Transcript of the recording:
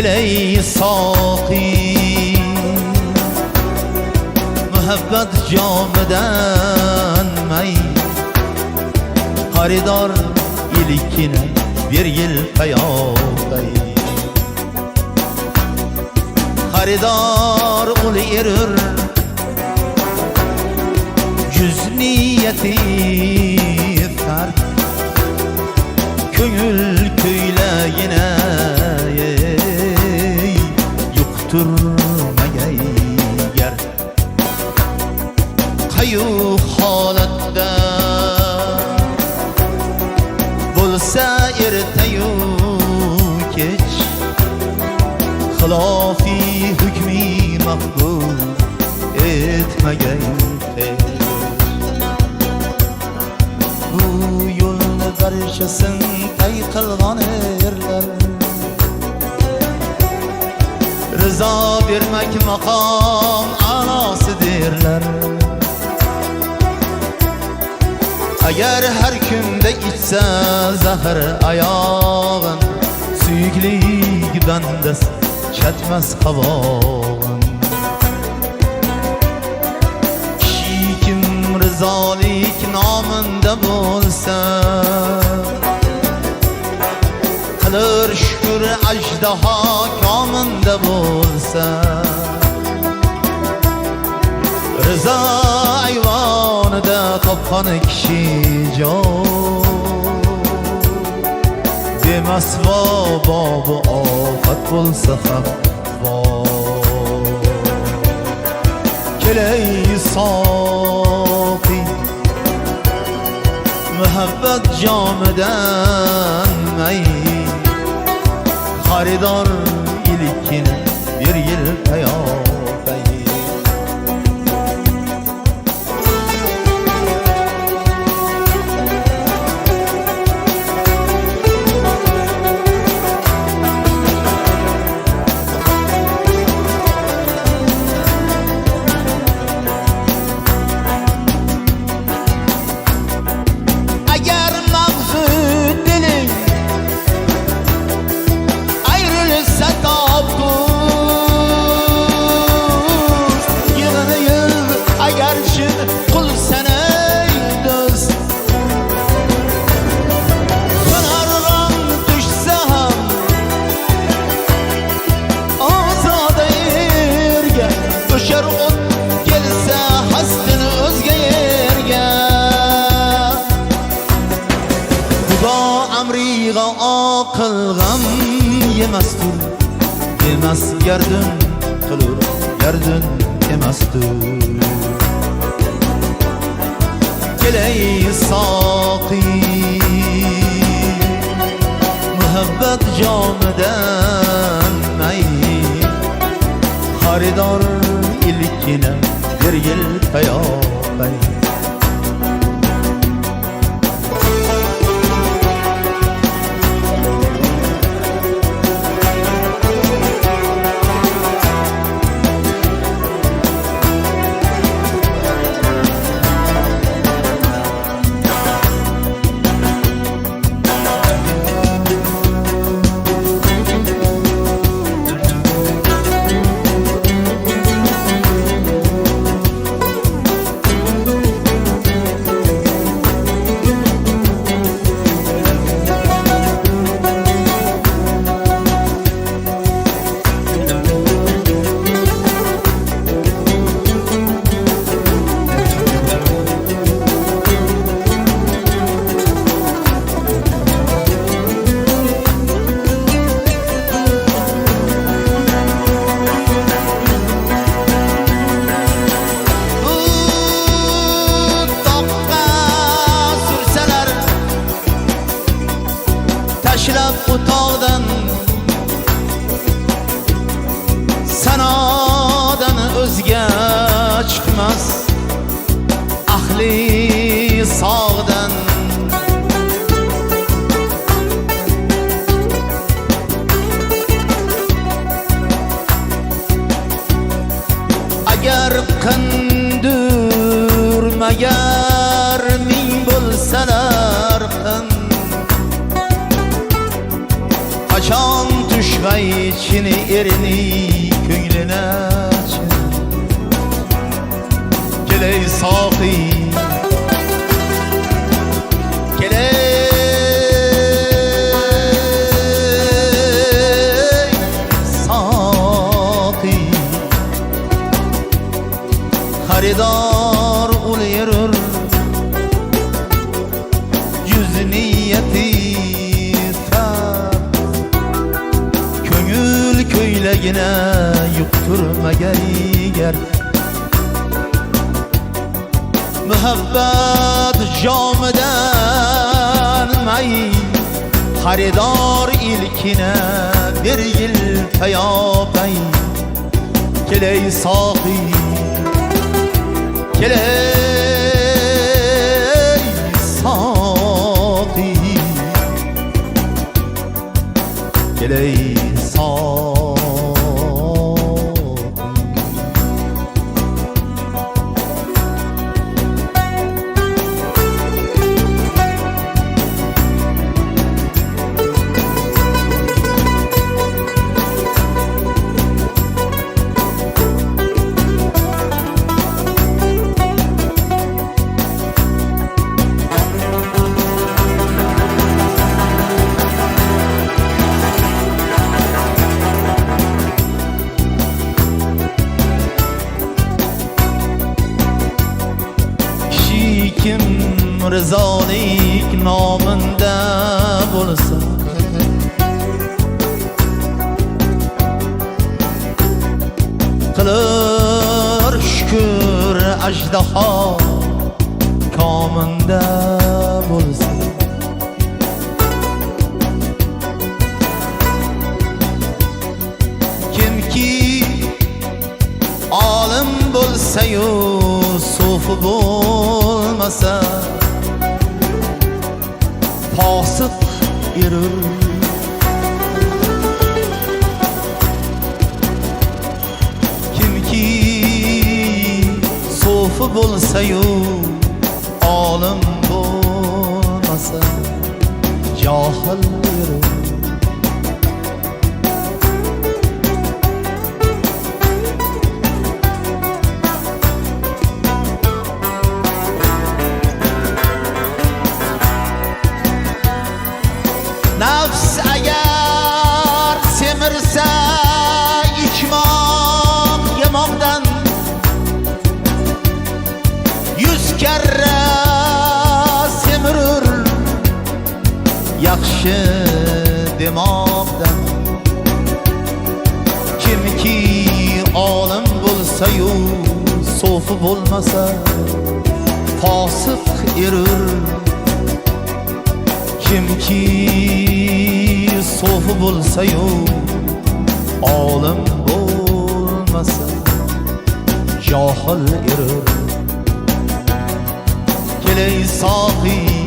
ey saqi muhabbet camiden may Haridar ilikine bir yıl peyavday Haridar ul erir cüz niyeti fark Köngül köyleyine yokturmagay yer Kayu holatda bo'lsa ertayu kech Xilofi hukmi maqbul etmagay Bu yo'lni barchasin tay qilgan erlar Rıza vermek makam anası derler Eğer her kimde içse zahır ayağın Süyüklik bendes çetmez kavağın Kişi kim rızalik namında bulsa Kılır şükür ecdaha kamında bulsa Rıza ayvanıda topkan kişi can Demez baba bu afet bulsa ham Keley saqi muhabbet camiden may Haridar ilikine bir yıl peyavday Eğer mağzun dilin ayrılırsa tapuz Yılını yıl eğer şın kul sen ey dost Pınardan düşse ham azade yerge Düşer ot gelse hastını özge yerge Xudo amriga aqilg'am yemasdur Yemas gardun qilur gardun emasdur Keley saqi muhabbet camiden may Haridar ilikine bir yıl peyavday Tashlab o'tog'dan sanodan o'zga chiqmas ahli sog'dan Agar qindurmagar ming bo'lsalar qin Qachon tush Ve içini erini köylüne Geley saki Haridar ul yürür Yüz niyeti fer Köngül köylegine yukturma geriger Mühabbet camiden may Haridar ilkine bir yıl feyapey Keley saki Keley saki Keley saki Kim rızalik namında bulsa Kılır şükür ajdaha kamında bulsa Kim ki alim bulsa Yusuf bulmasa Fasık yürür Kim ki sofu bulsa-yu alim bulmasa Cahil yürür Nafs eğer semirse içmak yemaktan 100 kere semirir yaxshi demaktan Kimki olim bo'lsa-yu so'fi bo'lmasa fosiq erur Kimki so'fi bo'lsa-yu olim bo'lmasa johil erur Keley saqi